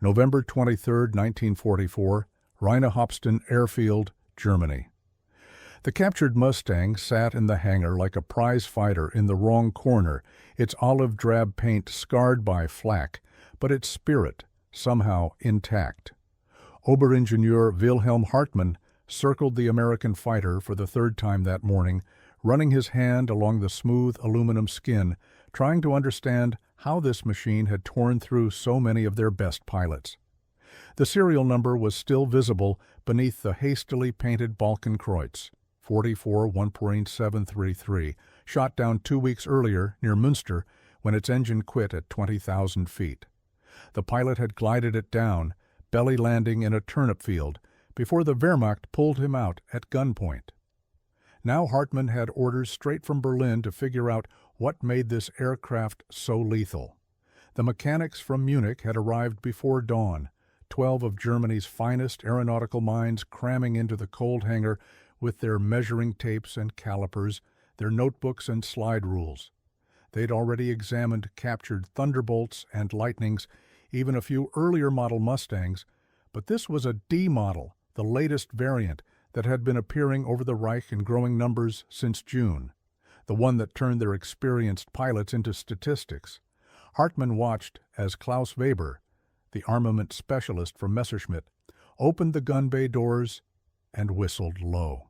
November 23, 1944, Rheinehopsten Airfield, Germany. The captured Mustang sat in the hangar like a prize fighter in the wrong corner, its olive drab paint scarred by flak, but its spirit somehow intact. Oberingenieur Wilhelm Hartmann circled the American fighter for the third time that morning, running his hand along the smooth aluminum skin, trying to understand how this machine had torn through so many of their best pilots. The serial number was still visible beneath the hastily painted Balkenkreuz, 44 1.733, shot down 2 weeks earlier near Münster when its engine quit at 20,000 feet. The pilot had glided it down, belly landing in a turnip field, before the Wehrmacht pulled him out at gunpoint. Now Hartmann had orders straight from Berlin to figure out what made this aircraft so lethal. The mechanics from Munich had arrived before dawn, 12 of Germany's finest aeronautical minds cramming into the cold hangar with their measuring tapes and calipers, their notebooks and slide rules. They'd already examined captured Thunderbolts and Lightnings, even a few earlier model Mustangs, but this was a D model, the latest variant that had been appearing over the Reich in growing numbers since June, the one that turned their experienced pilots into statistics. Hartmann watched as Klaus Weber, the armament specialist from Messerschmitt, opened the gun bay doors and whistled low.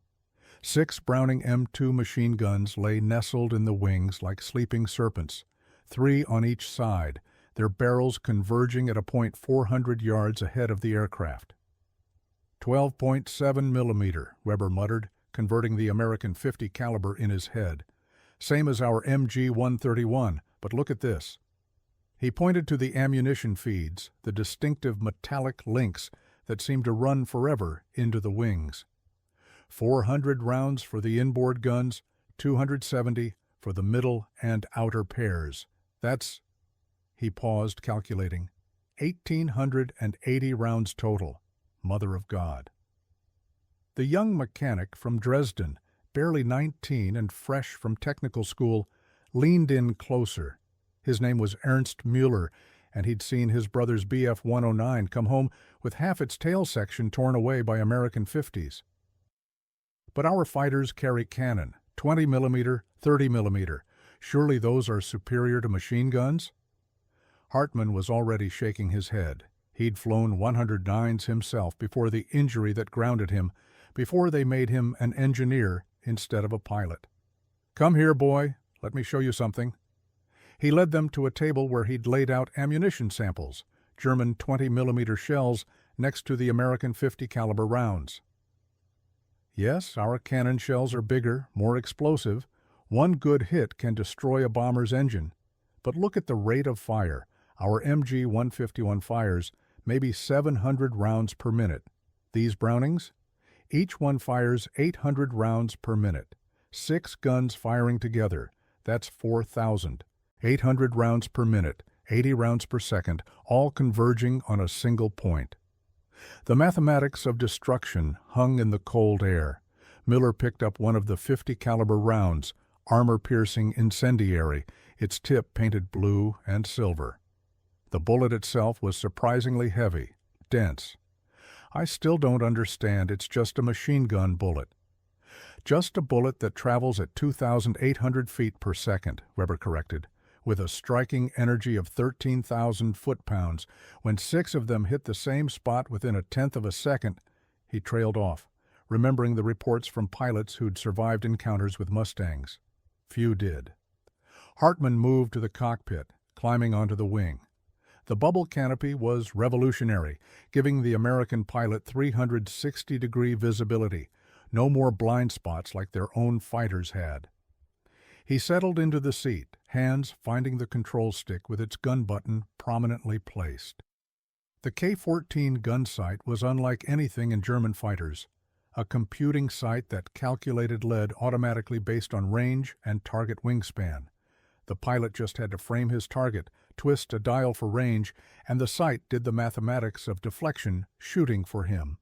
6 Browning M2 machine guns lay nestled in the wings like sleeping serpents, 3 on each side, their barrels converging at a point 400 yards ahead of the aircraft. 12.7 millimeter, Weber muttered, converting the American .50 caliber in his head. Same as our MG-131, but look at this. He pointed to the ammunition feeds, the distinctive metallic links that seemed to run forever into the wings. 400 rounds for the inboard guns, 270 for the middle and outer pairs. That's, he paused, calculating, 1,880 rounds total. Mother of God. The young mechanic from Dresden, barely 19 and fresh from technical school, leaned in closer. His name was Ernst Müller, and he'd seen his brother's Bf-109 come home with half its tail section torn away by American .50s. But our fighters carry cannon, 20 millimeter, 30 millimeter. Surely those are superior to machine guns? Hartmann was already shaking his head. He'd flown 109s himself before the injury that grounded him, before they made him an engineer instead of a pilot. Come here, boy. Let me show you something. He led them to a table where he'd laid out ammunition samples, German 20 millimeter shells next to the American .50 caliber rounds. Yes, our cannon shells are bigger, more explosive. One good hit can destroy a bomber's engine. But look at the rate of fire. Our MG-151 fires maybe 700 rounds per minute. These Brownings? Each one fires 800 rounds per minute. 6 guns firing together. That's 4,000. 800 rounds per minute, 80 rounds per second, all converging on a single point. The mathematics of destruction hung in the cold air. Miller picked up one of the .50 caliber rounds, armor-piercing incendiary, its tip painted blue and silver. The bullet itself was surprisingly heavy, dense. I still don't understand, it's just a machine gun bullet. Just a bullet that travels at 2,800 feet per second, Weber corrected, with a striking energy of 13,000 foot-pounds. When 6 of them hit the same spot within a tenth of a second, he trailed off, remembering the reports from pilots who'd survived encounters with Mustangs. Few did. Hartmann moved to the cockpit, climbing onto the wing. The bubble canopy was revolutionary, giving the American pilot 360-degree visibility, no more blind spots like their own fighters had. He settled into the seat, hands finding the control stick with its gun button prominently placed. The K-14 gun sight was unlike anything in German fighters, a computing sight that calculated lead automatically based on range and target wingspan. The pilot just had to frame his target, twist a dial for range, and the sight did the mathematics of deflection, shooting for him.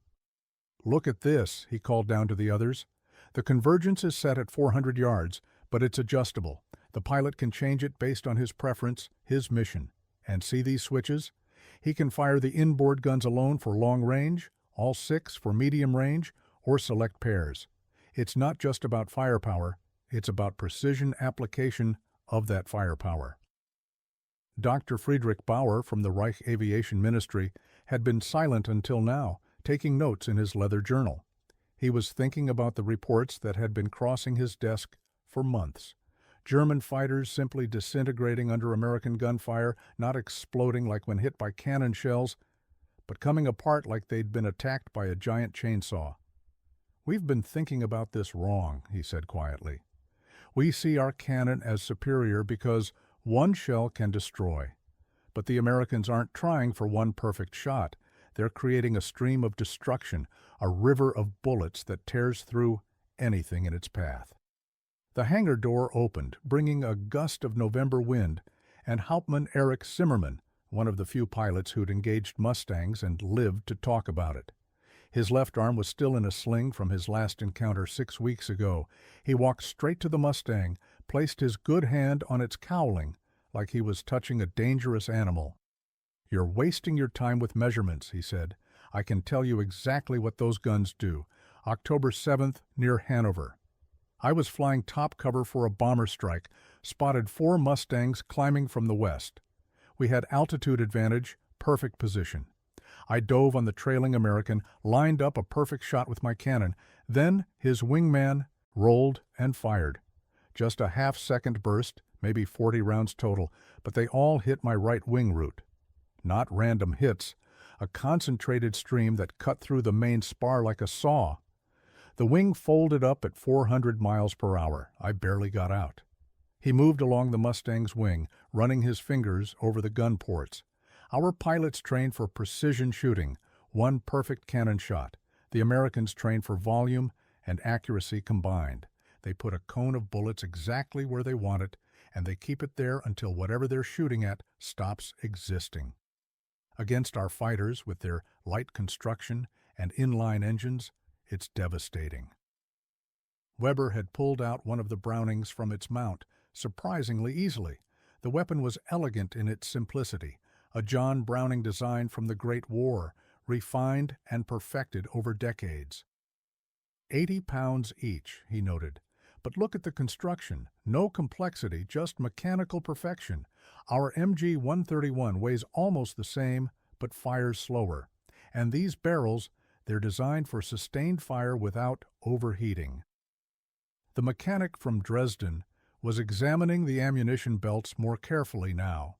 "Look at this," he called down to the others. "The convergence is set at 400 yards, but it's adjustable. The pilot can change it based on his preference, his mission. And see these switches?" He can fire the inboard guns alone for long range, all 6 for medium range, or select pairs. It's not just about firepower, it's about precision application of that firepower. Dr. Friedrich Bauer from the Reich Aviation Ministry had been silent until now, taking notes in his leather journal. He was thinking about the reports that had been crossing his desk for months. German fighters simply disintegrating under American gunfire, not exploding like when hit by cannon shells, but coming apart like they'd been attacked by a giant chainsaw. "We've been thinking about this wrong," he said quietly. "We see our cannon as superior because one shell can destroy. But the Americans aren't trying for one perfect shot. They're creating a stream of destruction, a river of bullets that tears through anything in its path." The hangar door opened, bringing a gust of November wind, and Hauptmann Erich Zimmermann, one of the few pilots who'd engaged Mustangs and lived to talk about it. His left arm was still in a sling from his last encounter 6 weeks ago. He walked straight to the Mustang, placed his good hand on its cowling, like he was touching a dangerous animal. "You're wasting your time with measurements," he said. "I can tell you exactly what those guns do. October 7th, near Hanover. I was flying top cover for a bomber strike, spotted 4 Mustangs climbing from the west. We had altitude advantage, perfect position. I dove on the trailing American, lined up a perfect shot with my cannon. Then his wingman rolled and fired. Just a half-second burst, maybe 40 rounds total, but they all hit my right wing root. Not random hits, a concentrated stream that cut through the main spar like a saw. The wing folded up at 400 miles per hour. I barely got out." He moved along the Mustang's wing, running his fingers over the gun ports. "Our pilots train for precision shooting, one perfect cannon shot. The Americans train for volume and accuracy combined. They put a cone of bullets exactly where they want it, and they keep it there until whatever they're shooting at stops existing. Against our fighters, with their light construction and inline engines, it's devastating." Weber had pulled out one of the Brownings from its mount, surprisingly easily. The weapon was elegant in its simplicity, a John Browning design from the Great War, refined and perfected over decades. 80 pounds each, he noted. But look at the construction. No complexity, just mechanical perfection. Our MG-131 weighs almost the same, but fires slower. And these barrels, they're designed for sustained fire without overheating. The mechanic from Dresden was examining the ammunition belts more carefully now.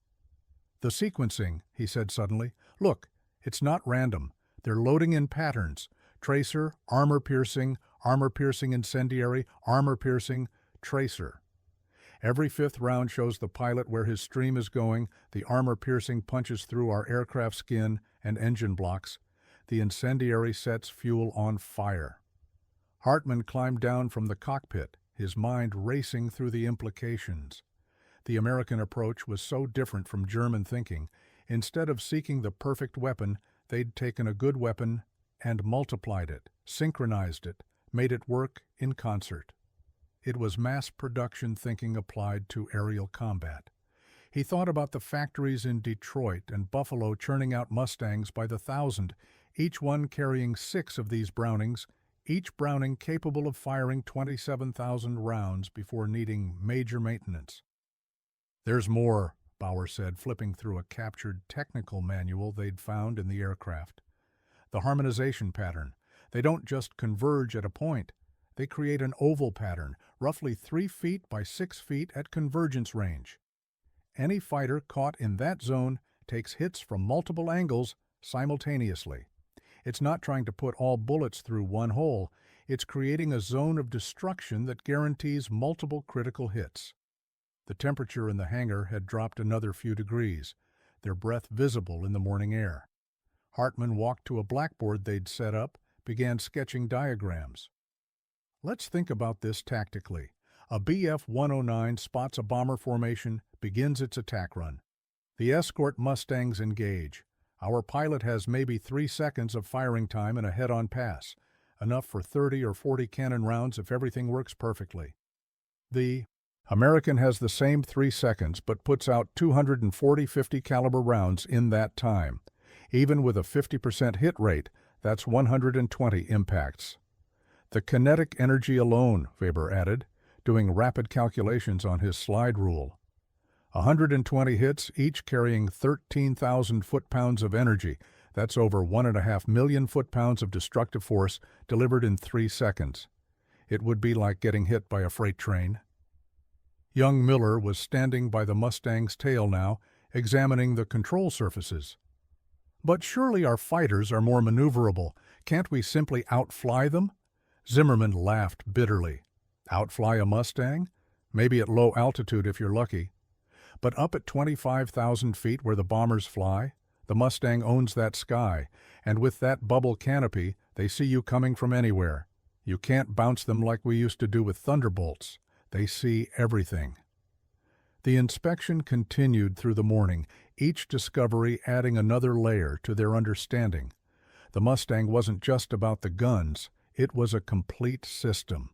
"The sequencing," he said suddenly. "Look, it's not random. They're loading in patterns. Tracer, armor-piercing incendiary, armor-piercing, tracer. Every 5th round shows the pilot where his stream is going. The armor-piercing punches through our aircraft skin and engine blocks. The incendiary sets fuel on fire." Hartmann climbed down from the cockpit, his mind racing through the implications. The American approach was so different from German thinking. Instead of seeking the perfect weapon, they'd taken a good weapon and multiplied it, synchronized it, made it work in concert. It was mass production thinking applied to aerial combat. He thought about the factories in Detroit and Buffalo churning out Mustangs by the thousand, each one carrying 6 of these Brownings, each Browning capable of firing 27,000 rounds before needing major maintenance. "There's more," Bauer said, flipping through a captured technical manual they'd found in the aircraft. "The harmonization pattern. They don't just converge at a point. They create an oval pattern, roughly 3 feet by 6 feet at convergence range. Any fighter caught in that zone takes hits from multiple angles simultaneously. It's not trying to put all bullets through one hole. It's creating a zone of destruction that guarantees multiple critical hits." The temperature in the hangar had dropped another few degrees, their breath visible in the morning air. Hartmann walked to a blackboard they'd set up, began sketching diagrams. "Let's think about this tactically. A Bf-109 spots a bomber formation, begins its attack run. The escort Mustangs engage. Our pilot has maybe 3 seconds of firing time in a head-on pass, enough for 30 or 40 cannon rounds if everything works perfectly. The American has the same 3 seconds but puts out 240 50 caliber rounds in that time. Even with a 50% hit rate, that's 120 impacts. The kinetic energy alone, Weber added, doing rapid calculations on his slide rule. 120 hits, each carrying 13,000 foot-pounds of energy. That's over 1.5 million foot-pounds of destructive force delivered in 3 seconds. It would be like getting hit by a freight train. Young Miller was standing by the Mustang's tail now, examining the control surfaces. "But surely our fighters are more maneuverable. Can't we simply outfly them?" Zimmerman laughed bitterly. Outfly a Mustang? Maybe at low altitude if you're lucky. But up at 25,000 feet where the bombers fly, the Mustang owns that sky, and with that bubble canopy, they see you coming from anywhere. You can't bounce them like we used to do with Thunderbolts. They see everything. The inspection continued through the morning, each discovery adding another layer to their understanding. The Mustang wasn't just about the guns, it was a complete system.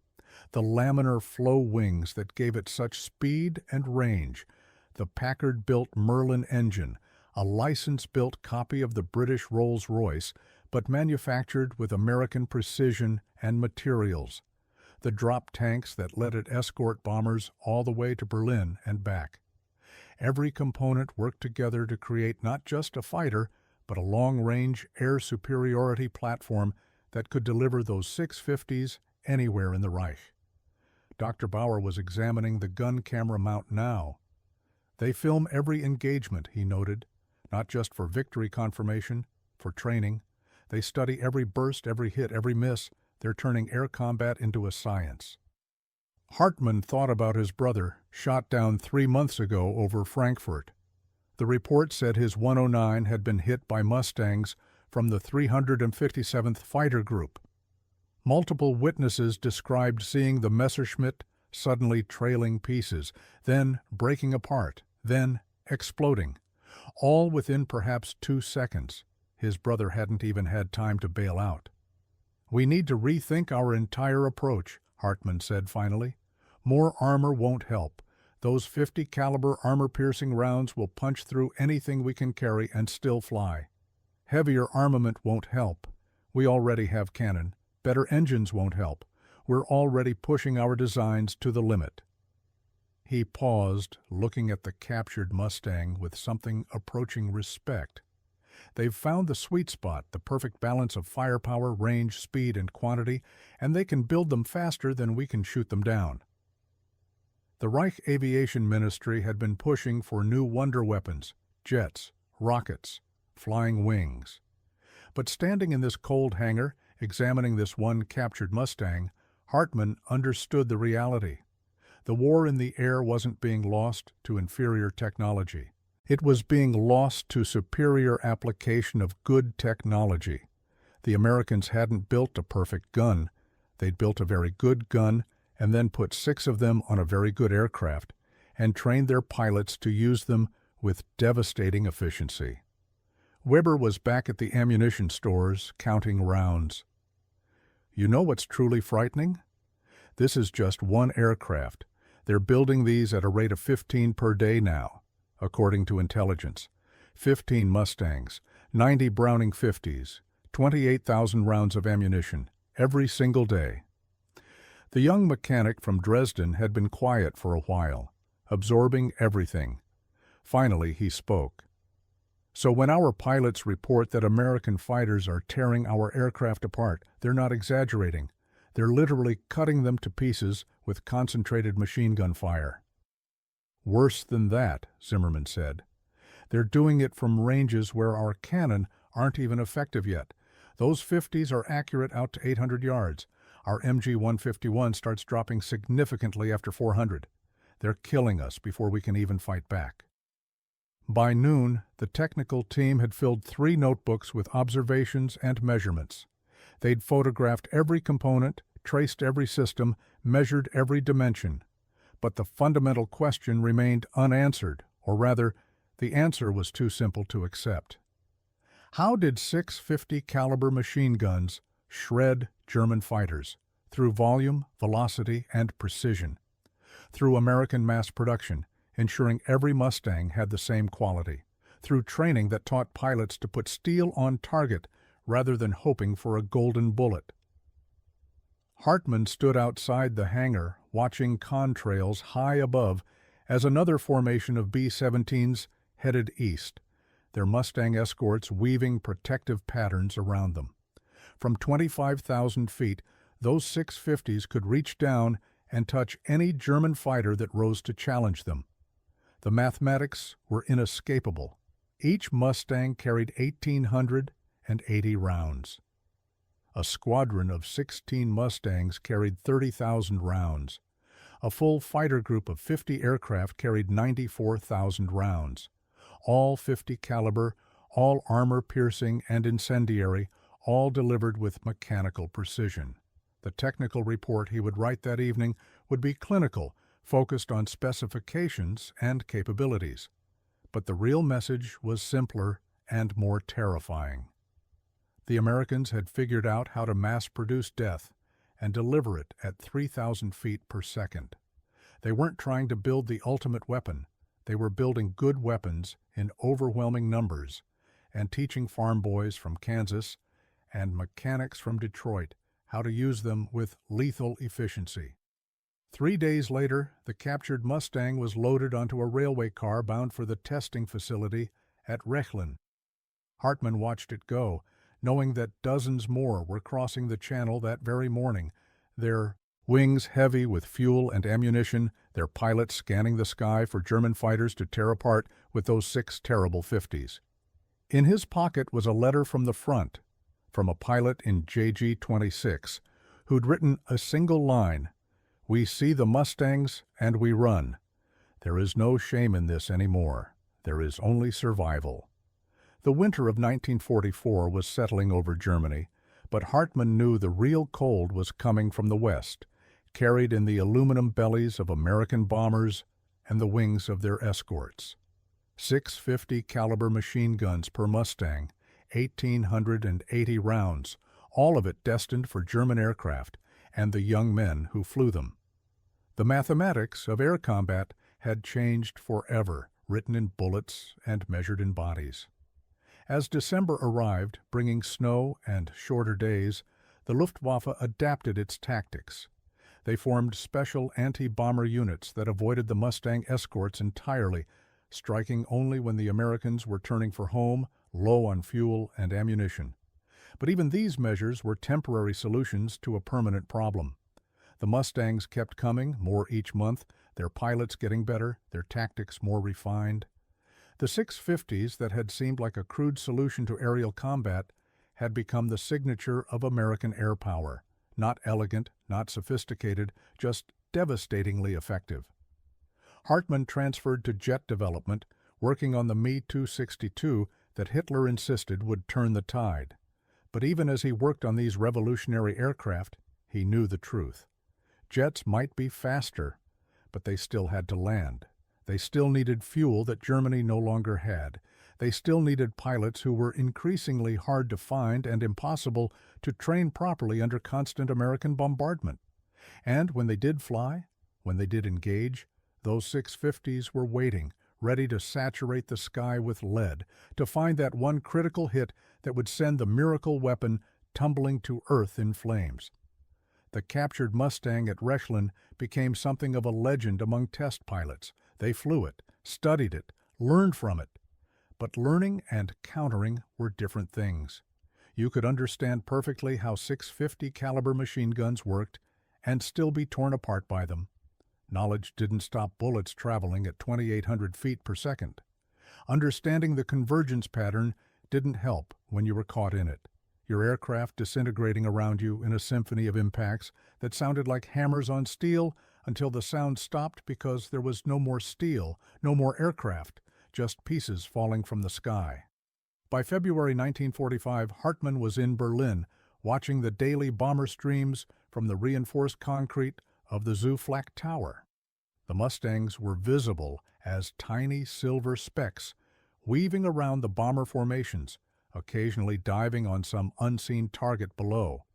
The laminar flow wings that gave it such speed and range, the Packard-built Merlin engine, a license-built copy of the British Rolls-Royce, but manufactured with American precision and materials, the drop tanks that let it escort bombers all the way to Berlin and back. Every component worked together to create not just a fighter, but a long-range air superiority platform that could deliver those 650s anywhere in the Reich. Dr. Bauer was examining the gun camera mount now. They film every engagement, he noted, not just for victory confirmation, for training. They study every burst, every hit, every miss. They're turning air combat into a science. Hartmann thought about his brother, shot down 3 months ago over Frankfurt. The report said his 109 had been hit by Mustangs from the 357th Fighter Group. Multiple witnesses described seeing the Messerschmitt suddenly trailing pieces, then breaking apart, then exploding, all within perhaps 2 seconds. His brother hadn't even had time to bail out. "We need to rethink our entire approach," Hartmann said finally. "More armor won't help. Those 50 caliber armor-piercing rounds will punch through anything we can carry and still fly. Heavier armament won't help. We already have cannon. Better engines won't help. We're already pushing our designs to the limit." He paused, looking at the captured Mustang with something approaching respect. They've found the sweet spot, the perfect balance of firepower, range, speed, and quantity, and they can build them faster than we can shoot them down. The Reich Aviation Ministry had been pushing for new wonder weapons, jets, rockets, flying wings. But standing in this cold hangar, examining this one captured Mustang, Hartmann understood the reality. The war in the air wasn't being lost to inferior technology. It was being lost to superior application of good technology. The Americans hadn't built a perfect gun. They'd built a very good gun and then put 6 of them on a very good aircraft and trained their pilots to use them with devastating efficiency. Weber was back at the ammunition stores counting rounds. "You know what's truly frightening? This is just one aircraft. They're building these at a rate of 15 per day now, according to intelligence. 15 Mustangs, 90 Browning 50s, 28,000 rounds of ammunition, every single day." The young mechanic from Dresden had been quiet for a while, absorbing everything. Finally, he spoke. "So when our pilots report that American fighters are tearing our aircraft apart, they're not exaggerating. They're literally cutting them to pieces with concentrated machine gun fire." "Worse than that," Zimmerman said. "They're doing it from ranges where our cannon aren't even effective yet. Those 50s are accurate out to 800 yards. Our MG-151 starts dropping significantly after 400. They're killing us before we can even fight back." By noon, the technical team had filled 3 notebooks with observations and measurements. They'd photographed every component, traced every system, measured every dimension. But the fundamental question remained unanswered, or rather, the answer was too simple to accept. How did 650 caliber machine guns shred German fighters through volume, velocity, and precision? Through American mass production, ensuring every Mustang had the same quality. through training that taught pilots to put steel on target rather than hoping for a golden bullet. Hartmann stood outside the hangar, watching contrails high above as another formation of B-17s headed east, their Mustang escorts weaving protective patterns around them. From 25,000 feet, those 650s could reach down and touch any German fighter that rose to challenge them. The mathematics were inescapable. Each Mustang carried 1,880 rounds. A squadron of 16 Mustangs carried 30,000 rounds. A full fighter group of 50 aircraft carried 94,000 rounds. All 50 caliber, all armor-piercing and incendiary, all delivered with mechanical precision. The technical report he would write that evening would be clinical, focused on specifications and capabilities. But the real message was simpler and more terrifying. The Americans had figured out how to mass-produce death and deliver it at 3,000 feet per second. They weren't trying to build the ultimate weapon. They were building good weapons in overwhelming numbers and teaching farm boys from Kansas and mechanics from Detroit how to use them with lethal efficiency. 3 days later, the captured Mustang was loaded onto a railway car bound for the testing facility at Rechlin. Hartmann watched it go, knowing that dozens more were crossing the channel that very morning, their wings heavy with fuel and ammunition, their pilots scanning the sky for German fighters to tear apart with those 6 terrible 50s. In his pocket was a letter from the front, from a pilot in JG-26, who'd written a single line, "We see the Mustangs and we run. There is no shame in this anymore. There is only survival." The winter of 1944 was settling over Germany, but Hartmann knew the real cold was coming from the west, carried in the aluminum bellies of American bombers and the wings of their escorts. 650 caliber machine guns per Mustang, 1,880 rounds, all of it destined for German aircraft and the young men who flew them. The mathematics of air combat had changed forever, written in bullets and measured in bodies. As December arrived, bringing snow and shorter days, the Luftwaffe adapted its tactics. They formed special anti-bomber units that avoided the Mustang escorts entirely, striking only when the Americans were turning for home, low on fuel and ammunition. But even these measures were temporary solutions to a permanent problem. The Mustangs kept coming, more each month, their pilots getting better, their tactics more refined. The 650s that had seemed like a crude solution to aerial combat had become the signature of American air power. Not elegant, not sophisticated, just devastatingly effective. Hartmann transferred to jet development, working on the Me-262 that Hitler insisted would turn the tide. But even as he worked on these revolutionary aircraft, he knew the truth. Jets might be faster, but they still had to land. They still needed fuel that Germany no longer had. They still needed pilots who were increasingly hard to find and impossible to train properly under constant American bombardment. And when they did fly, when they did engage, those 650s were waiting, ready to saturate the sky with lead, to find that one critical hit that would send the miracle weapon tumbling to earth in flames. The captured Mustang at Rechlin became something of a legend among test pilots. They flew it, studied it, learned from it. But learning and countering were different things. You could understand perfectly how 650 caliber machine guns worked and still be torn apart by them. Knowledge didn't stop bullets traveling at 2,800 feet per second. Understanding the convergence pattern didn't help when you were caught in it, your aircraft disintegrating around you in a symphony of impacts that sounded like hammers on steel until the sound stopped because there was no more steel, no more aircraft, just pieces falling from the sky. By February 1945, Hartmann was in Berlin, watching the daily bomber streams from the reinforced concrete of the Zuflack Tower. The Mustangs were visible as tiny silver specks, weaving around the bomber formations, occasionally diving on some unseen target below.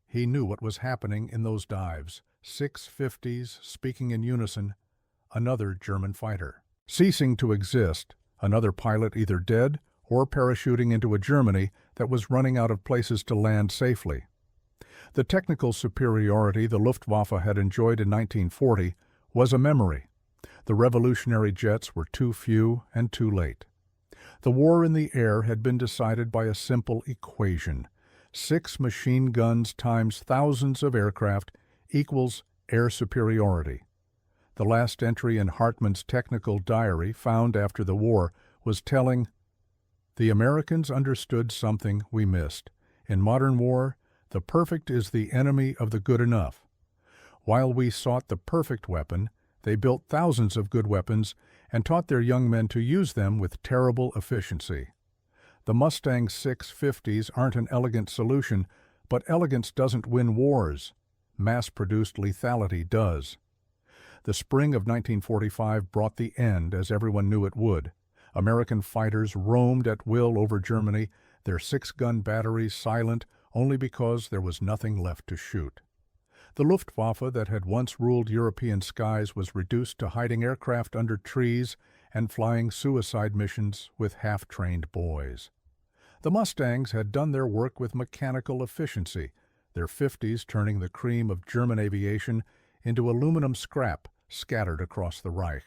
He knew what was happening in those dives, 650s speaking in unison, another German fighter. Ceasing to exist, another pilot either dead or parachuting into a Germany that was running out of places to land safely. The technical superiority the Luftwaffe had enjoyed in 1940 was a memory. The revolutionary jets were too few and too late. The war in the air had been decided by a simple equation. 6 machine guns times thousands of aircraft equals air superiority. The last entry in Hartmann's technical diary, found after the war, was telling, "The Americans understood something we missed. In modern war, the perfect is the enemy of the good enough. While we sought the perfect weapon, they built thousands of good weapons and taught their young men to use them with terrible efficiency. The Mustang 650s aren't an elegant solution, but elegance doesn't win wars. Mass-produced lethality does." The spring of 1945 brought the end, as everyone knew it would. American fighters roamed at will over Germany, their 6-gun batteries silent only because there was nothing left to shoot. The Luftwaffe that had once ruled European skies was reduced to hiding aircraft under trees and flying suicide missions with half-trained boys. The Mustangs had done their work with mechanical efficiency, their 50s turning the cream of German aviation into aluminum scrap scattered across the Reich.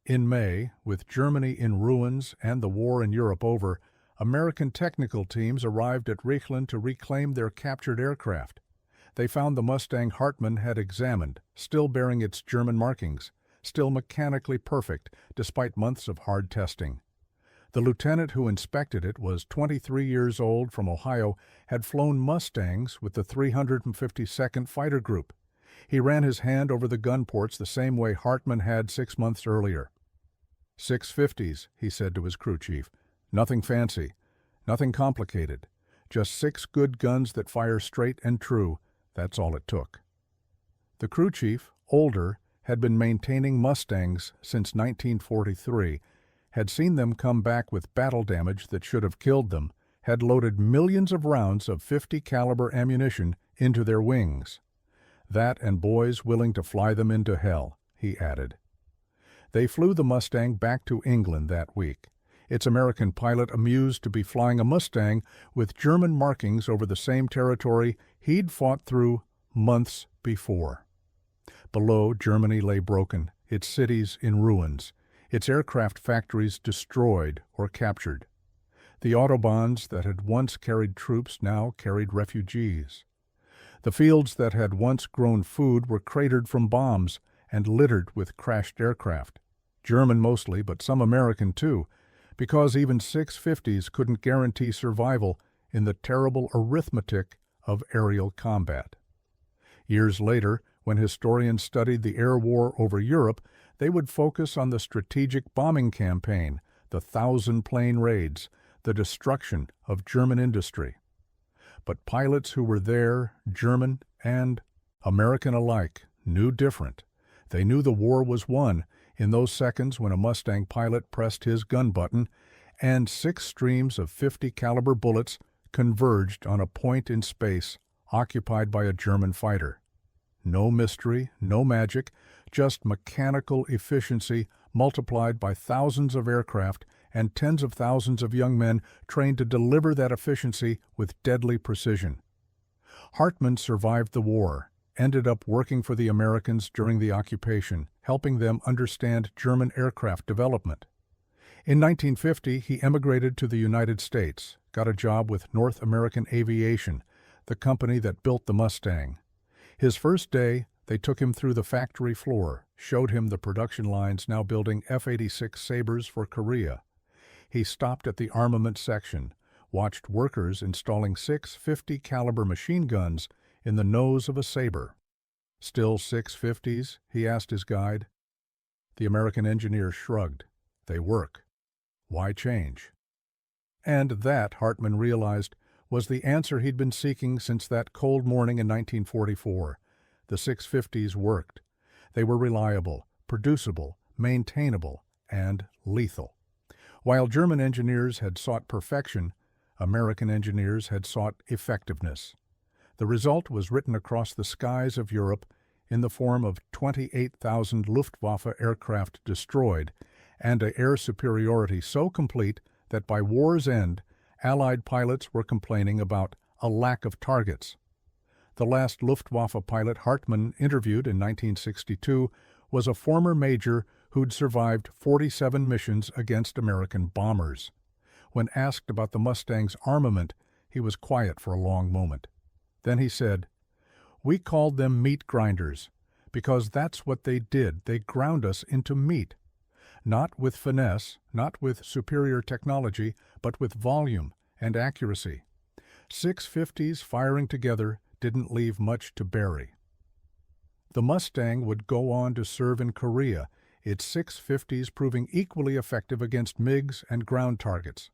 In May, with Germany in ruins and the war in Europe over, American technical teams arrived at Rheinland to reclaim their captured aircraft. They found the Mustang Hartmann had examined, still bearing its German markings, still mechanically perfect despite months of hard testing. The lieutenant who inspected it was 23 years old from Ohio, had flown Mustangs with the 352nd Fighter Group. He ran his hand over the gun ports the same way Hartmann had 6 months earlier. 650s, he said to his crew chief. Nothing fancy, nothing complicated. Just 6 good guns that fire straight and true. That's all it took. The crew chief, older, had been maintaining Mustangs since 1943, had seen them come back with battle damage that should have killed them, had loaded millions of rounds of .50 caliber ammunition into their wings. That and boys willing to fly them into hell, he added. They flew the Mustang back to England that week, its American pilot amused to be flying a Mustang with German markings over the same territory he'd fought through months before. Below, Germany lay broken, its cities in ruins, its aircraft factories destroyed or captured. The autobahns that had once carried troops now carried refugees. The fields that had once grown food were cratered from bombs and littered with crashed aircraft. German mostly, but some American too, because even 650s couldn't guarantee survival in the terrible arithmetic of aerial combat. Years later, when historians studied the air war over Europe, they would focus on the strategic bombing campaign, the 1,000-plane raids, the destruction of German industry. But pilots who were there, German and American alike, knew different. They knew the war was won in those seconds when a Mustang pilot pressed his gun button and 6 streams of .50 caliber bullets converged on a point in space occupied by a German fighter. No mystery, no magic, just mechanical efficiency multiplied by thousands of aircraft and tens of thousands of young men trained to deliver that efficiency with deadly precision. Hartmann survived the war, ended up working for the Americans during the occupation, helping them understand German aircraft development. In 1950, he emigrated to the United States, got a job with North American Aviation, the company that built the Mustang. His first day, they took him through the factory floor, showed him the production lines now building F-86 Sabres for Korea. He stopped at the armament section, watched workers installing 6 .50 caliber machine guns in the nose of a Sabre. "Still 650s?" he asked his guide. The American engineer shrugged. "They work. Why change?" And that, Hartmann realized, was the answer he'd been seeking since that cold morning in 1944. The 650s worked. They were reliable, producible, maintainable, and lethal. While German engineers had sought perfection, American engineers had sought effectiveness. The result was written across the skies of Europe in the form of 28,000 Luftwaffe aircraft destroyed and an air superiority so complete that by war's end, Allied pilots were complaining about a lack of targets. The last Luftwaffe pilot Hartmann interviewed in 1962 was a former major who'd survived 47 missions against American bombers. When asked about the Mustang's armament, he was quiet for a long moment. Then he said, "We called them meat grinders, because that's what they did. They ground us into meat. Not with finesse, not with superior technology, but with volume and accuracy. 650s firing together didn't leave much to bury." The Mustang would go on to serve in Korea, its 650s proving equally effective against MiGs and ground targets.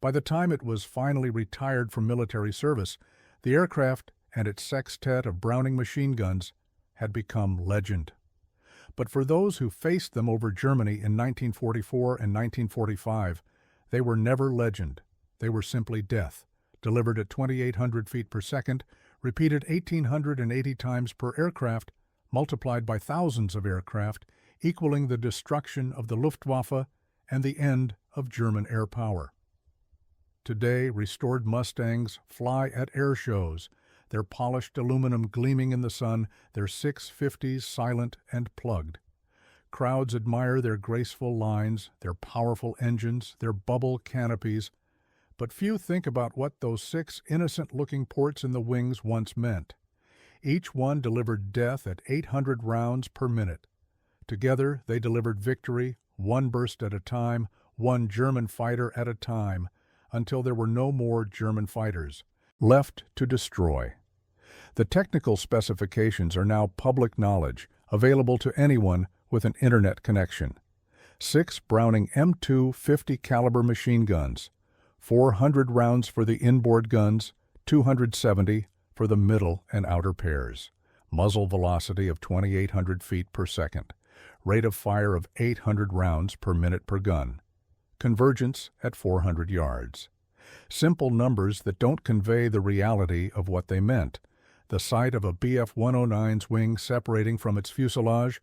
By the time it was finally retired from military service, the aircraft and its sextet of Browning machine guns had become legend. But for those who faced them over Germany in 1944 and 1945, they were never legend. They were simply death, delivered at 2,800 feet per second, repeated 1,880 times per aircraft, multiplied by thousands of aircraft, equaling the destruction of the Luftwaffe and the end of German air power. Today, restored Mustangs fly at air shows, their polished aluminum gleaming in the sun, their 650s silent and plugged. Crowds admire their graceful lines, their powerful engines, their bubble canopies, but few think about what those 6 innocent-looking ports in the wings once meant. Each one delivered death at 800 rounds per minute. Together, they delivered victory, one burst at a time, one German fighter at a time, until there were no more German fighters left to destroy. The technical specifications are now public knowledge, available to anyone with an internet connection. 6 Browning M2 50 caliber machine guns, 400 rounds for the inboard guns, 270 for the middle and outer pairs. Muzzle velocity of 2,800 feet per second. Rate of fire of 800 rounds per minute per gun. Convergence at 400 yards. Simple numbers that don't convey the reality of what they meant. The sight of a Bf-109's wing separating from its fuselage,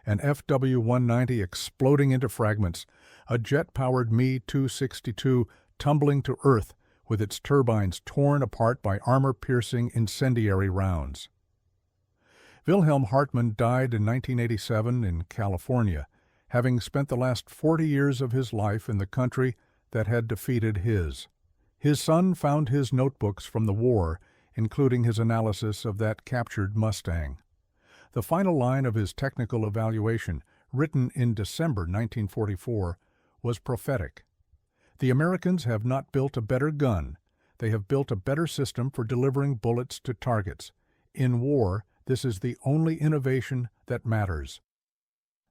an FW-190 exploding into fragments, a jet-powered Me-262 tumbling to earth with its turbines torn apart by armor-piercing incendiary rounds. Wilhelm Hartmann died in 1987 in California, having spent the last 40 years of his life in the country that had defeated his. His son found his notebooks from the war, including his analysis of that captured Mustang. The final line of his technical evaluation, written in December 1944, was prophetic. "The Americans have not built a better gun. They have built a better system for delivering bullets to targets. In war, this is the only innovation that matters."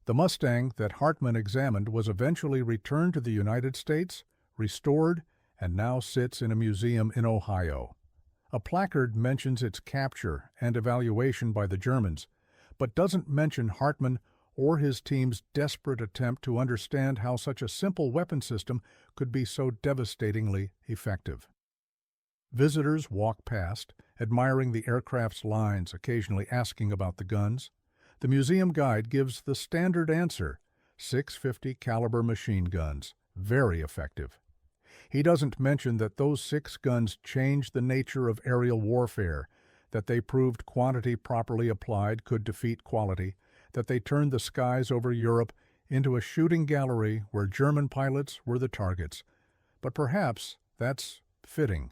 The Mustang that Hartmann examined was eventually returned to the United States, restored, and now sits in a museum in Ohio. A placard mentions its capture and evaluation by the Germans, but doesn't mention Hartmann or his team's desperate attempt to understand how such a simple weapon system could be so devastatingly effective. Visitors walk past, admiring the aircraft's lines, occasionally asking about the guns. The museum guide gives the standard answer: 650 caliber machine guns, very effective. He doesn't mention that those 6 guns changed the nature of aerial warfare, that they proved quantity properly applied could defeat quality, that they turned the skies over Europe into a shooting gallery where German pilots were the targets. But perhaps that's fitting.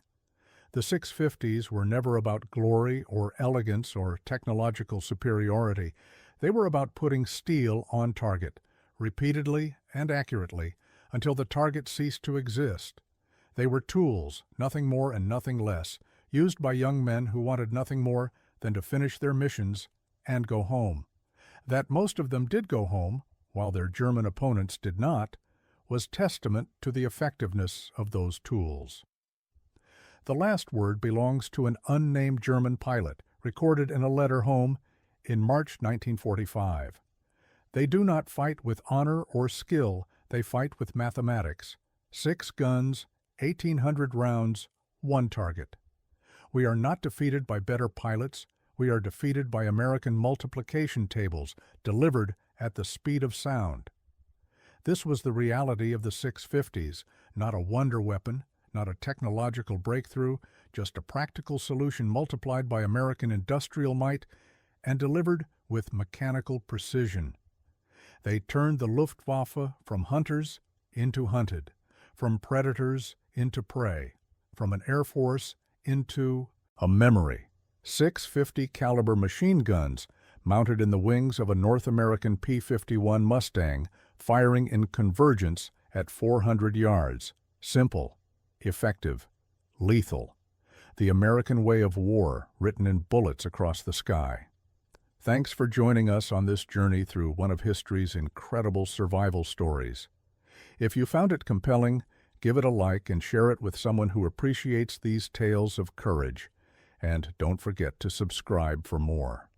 The 650s were never about glory or elegance or technological superiority. They were about putting steel on target, repeatedly and accurately, until the target ceased to exist. They were tools, nothing more and nothing less, used by young men who wanted nothing more than to finish their missions and go home. That most of them did go home, while their German opponents did not, was testament to the effectiveness of those tools. The last word belongs to an unnamed German pilot, recorded in a letter home in March 1945. "They do not fight with honor or skill, they fight with mathematics. 6 guns, 1,800 rounds, 1 target. We are not defeated by better pilots, we are defeated by American multiplication tables delivered at the speed of sound." This was the reality of the 650s, not a wonder weapon, not a technological breakthrough, just a practical solution multiplied by American industrial might and delivered with mechanical precision. They turned the Luftwaffe from hunters into hunted, from predators into prey, from an air force into a memory. 650 caliber machine guns mounted in the wings of a North American P-51 Mustang, firing in convergence at 400 yards. Simple, effective, lethal. The American way of war written in bullets across the sky. Thanks for joining us on this journey through one of history's incredible survival stories. If you found it compelling, give it a like and share it with someone who appreciates these tales of courage. And don't forget to subscribe for more.